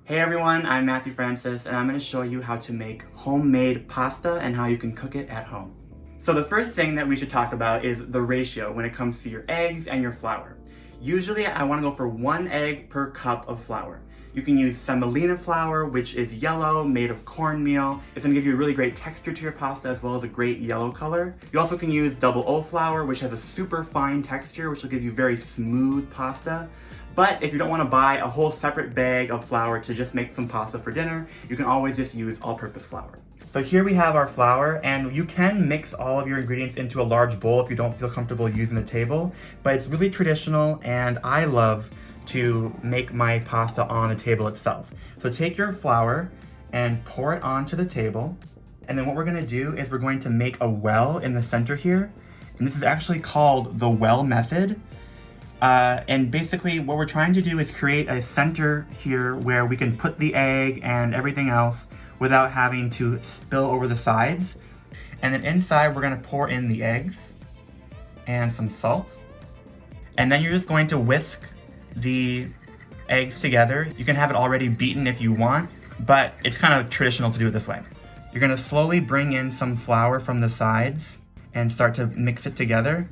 Hey everyone, I'm Matthew Francis and I'm going to show you how to make homemade pasta and how you can cook it at home. So the first thing that we should talk about is the ratio when it comes to your eggs and your flour. Usually I want to go for 1 egg per cup of flour. You can use semolina flour, which is yellow, made of cornmeal. It's going to give you a really great texture to your pasta as well as a great yellow color. You also can use double O flour, which has a super fine texture, which will give you very smooth pasta. But if you don't want to buy a whole separate bag of flour to just make some pasta for dinner, you can always just use all-purpose flour. So here we have our flour, and you can mix all of your ingredients into a large bowl if you don't feel comfortable using the table, but it's really traditional and I love to make my pasta on the table itself. So take your flour and pour it onto the table, and then what we're going to do is we're going to make a well in the center here, and this is actually called the well method. And basically what we're trying to do is create a center here where we can put the egg and everything else without having to spill over the sides. And then inside we're going to pour in the eggs and some salt. And then you're just going to whisk the eggs together. You can have it already beaten if you want, but it's kind of traditional to do it this way. You're going to slowly bring in some flour from the sides and start to mix it together.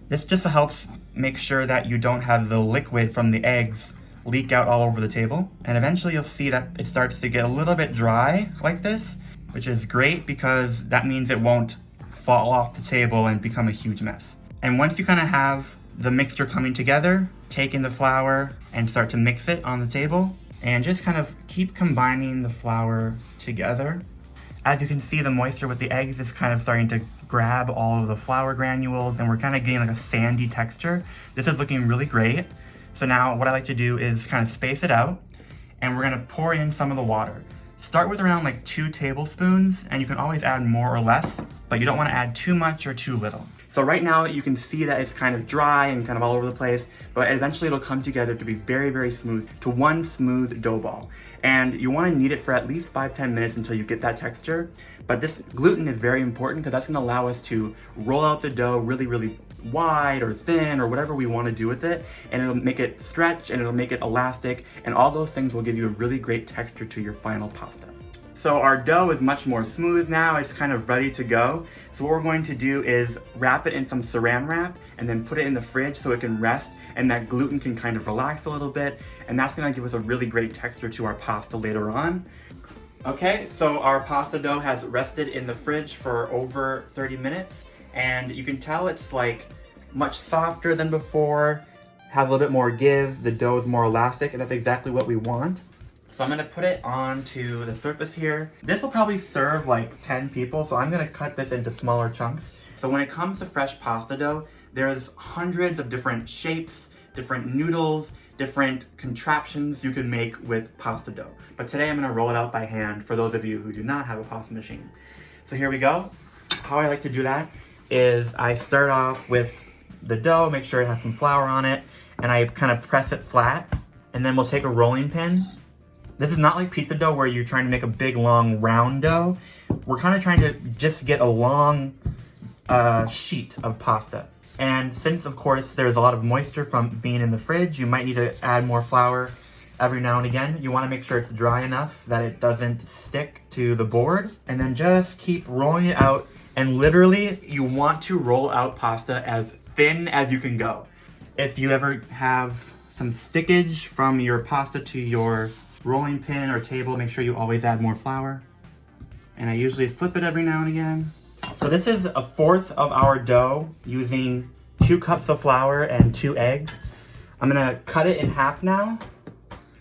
This just helps make sure that you don't have the liquid from the eggs leak out all over the table. And eventually you'll see that it starts to get a little bit dry like this, which is great because that means it won't fall off the table and become a huge mess. And once you kind of have the mixture coming together, take in the flour and start to mix it on the table and just kind of keep combining the flour together. As you can see, the moisture with the eggs is kind of starting to grab all of the flour granules and we're kind of getting like a sandy texture. This is looking really great. So now what I like to do is kind of space it out and we're gonna pour in some of the water. Start with around like 2 tablespoons and you can always add more or less, but you don't wanna add too much or too little. So right now you can see that it's kind of dry and kind of all over the place, but eventually it'll come together to be very, very smooth, to one smooth dough ball. And you want to knead it for at least 5-10 minutes until you get that texture. But this gluten is very important because that's going to allow us to roll out the dough really, really wide or thin or whatever we want to do with it. And it'll make it stretch and it'll make it elastic. And all those things will give you a really great texture to your final pasta. So our dough is much more smooth now. It's kind of ready to go. So what we're going to do is wrap it in some saran wrap and then put it in the fridge so it can rest and that gluten can kind of relax a little bit. And that's gonna give us a really great texture to our pasta later on. Okay, so our pasta dough has rested in the fridge for over 30 minutes. And you can tell it's like much softer than before, has a little bit more give, the dough is more elastic, and that's exactly what we want. So I'm gonna put it onto the surface here. This will probably serve like 10 people, so I'm gonna cut this into smaller chunks. So when it comes to fresh pasta dough, there's hundreds of different shapes, different noodles, different contraptions you can make with pasta dough. But today I'm gonna roll it out by hand for those of you who do not have a pasta machine. So here we go. How I like to do that is I start off with the dough, make sure it has some flour on it, and I kind of press it flat, and then we'll take a rolling pin. This is not like pizza dough where you're trying to make a big long round dough. We're kind of trying to just get a long sheet of pasta. And since of course there's a lot of moisture from being in the fridge, you might need to add more flour every now and again. You want to make sure it's dry enough that it doesn't stick to the board. And then just keep rolling it out. And literally you want to roll out pasta as thin as you can go. If you ever have some stickage from your pasta to your rolling pin or table, make sure you always add more flour. And I usually flip it every now and again. So this is 1/4 of our dough using 2 cups of flour and 2 eggs. I'm gonna cut it in half now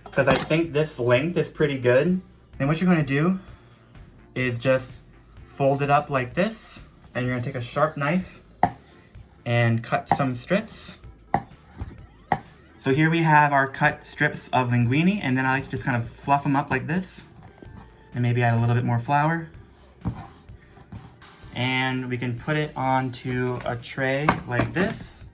because I think this length is pretty good. And what you're gonna do is just fold it up like this, and you're gonna take a sharp knife and cut some strips. So here we have our cut strips of linguine, and then I like to just kind of fluff them up like this and maybe add a little bit more flour. And we can put it onto a tray like this.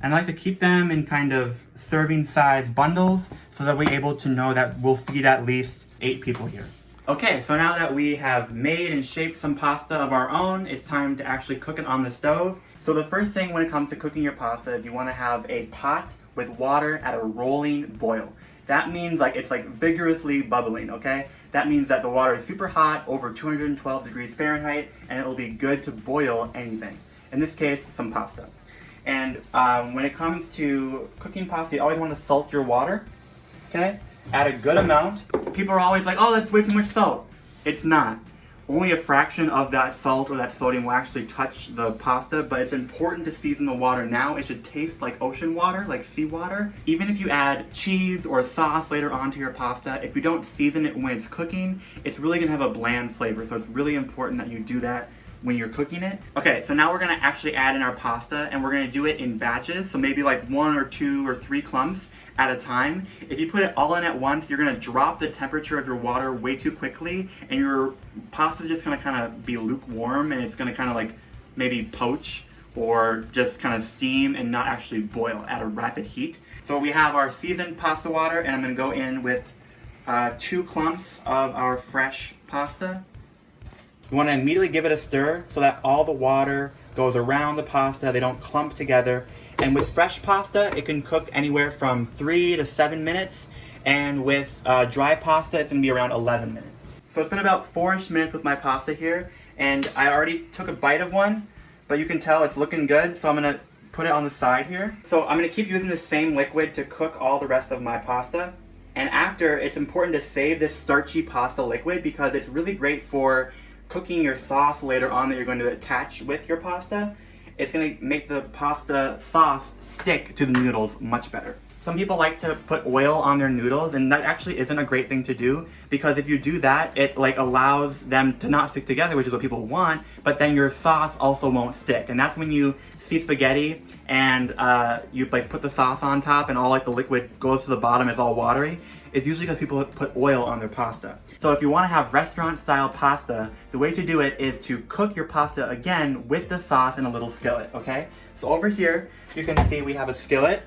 And I like to keep them in kind of serving size bundles so that we're able to know that we'll feed at least 8 people here. Okay, so now that we have made and shaped some pasta of our own, it's time to actually cook it on the stove. So the first thing when it comes to cooking your pasta is you want to have a pot with water at a rolling boil. that means like it's like vigorously bubbling, okay? That means that the water is super hot, over 212 degrees Fahrenheit, and it will be good to boil anything. In this case, some pasta. And when it comes to cooking pasta, you always want to salt your water, okay? Add a good amount. People are always like, oh, that's way too much salt. It's not. Only a fraction of that salt or that sodium will actually touch the pasta, but it's important to season the water now. It should taste like ocean water, like seawater. Even if you add cheese or sauce later on to your pasta, if you don't season it when it's cooking, it's really gonna have a bland flavor. So it's really important that you do that when you're cooking it. Okay, so now we're gonna actually add in our pasta, and we're gonna do it in batches. So maybe like 1 or 2 or 3 clumps at a time. If you put it all in at once, you're gonna drop the temperature of your water way too quickly, and your pasta is just gonna kind of be lukewarm, and it's gonna kind of like maybe poach or just kind of steam and not actually boil at a rapid heat. So we have our seasoned pasta water, and I'm gonna go in with 2 clumps of our fresh pasta. You wanna immediately give it a stir so that all the water goes around the pasta, they don't clump together. And with fresh pasta, it can cook anywhere from 3 to 7 minutes. And with dry pasta, it's gonna be around 11 minutes. So it's been about 4-ish minutes with my pasta here. And I already took a bite of one, but you can tell it's looking good. So I'm gonna put it on the side here. So I'm gonna keep using the same liquid to cook all the rest of my pasta. And after, it's important to save this starchy pasta liquid because it's really great for cooking your sauce later on that you're going to attach with your pasta. It's going to make the pasta sauce stick to the noodles much better. Some people like to put oil on their noodles, and that actually isn't a great thing to do, because if you do that, it like allows them to not stick together, which is what people want, but then your sauce also won't stick. And that's when you see spaghetti and you like put the sauce on top and all like the liquid goes to the bottom, it's all watery. It's usually because people put oil on their pasta. So if you want to have restaurant style pasta, the way to do it is to cook your pasta again with the sauce in a little skillet, okay? So over here, you can see we have a skillet,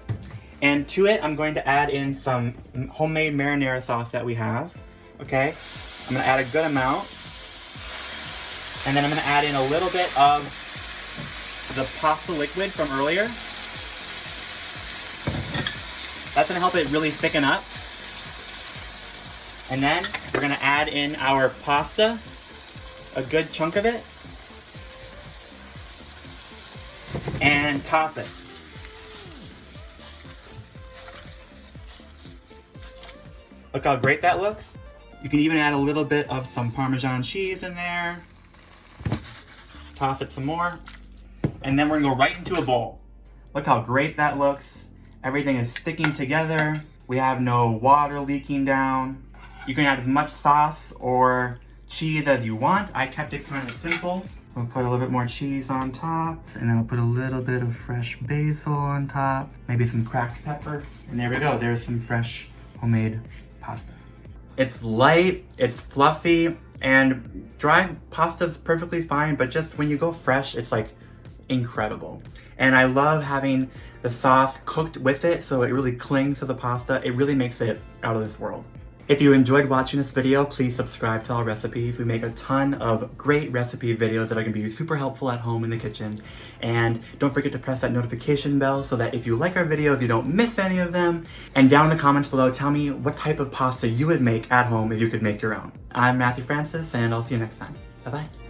and to it, I'm going to add in some homemade marinara sauce that we have, okay? I'm gonna add a good amount, and then I'm gonna add in a little bit of the pasta liquid from earlier. That's gonna help it really thicken up. And then we're gonna add in our pasta, a good chunk of it, and toss it. Look how great that looks. You can even add a little bit of some Parmesan cheese in there. Toss it some more. And then we're gonna go right into a bowl. Look how great that looks. Everything is sticking together. We have no water leaking down. You can add as much sauce or cheese as you want. I kept it kind of simple. We'll put a little bit more cheese on top, and then I'll put a little bit of fresh basil on top, maybe some cracked pepper. And there we go, there's some fresh homemade pasta. It's light, it's fluffy, and dry pasta's perfectly fine, but just when you go fresh, it's like incredible. And I love having the sauce cooked with it so it really clings to the pasta. It really makes it out of this world. If you enjoyed watching this video, please subscribe to Allrecipes. We make a ton of great recipe videos that are gonna be super helpful at home in the kitchen. And don't forget to press that notification bell so that if you like our videos, you don't miss any of them. And down in the comments below, tell me what type of pasta you would make at home if you could make your own. I'm Matthew Francis, and I'll see you next time. Bye-bye.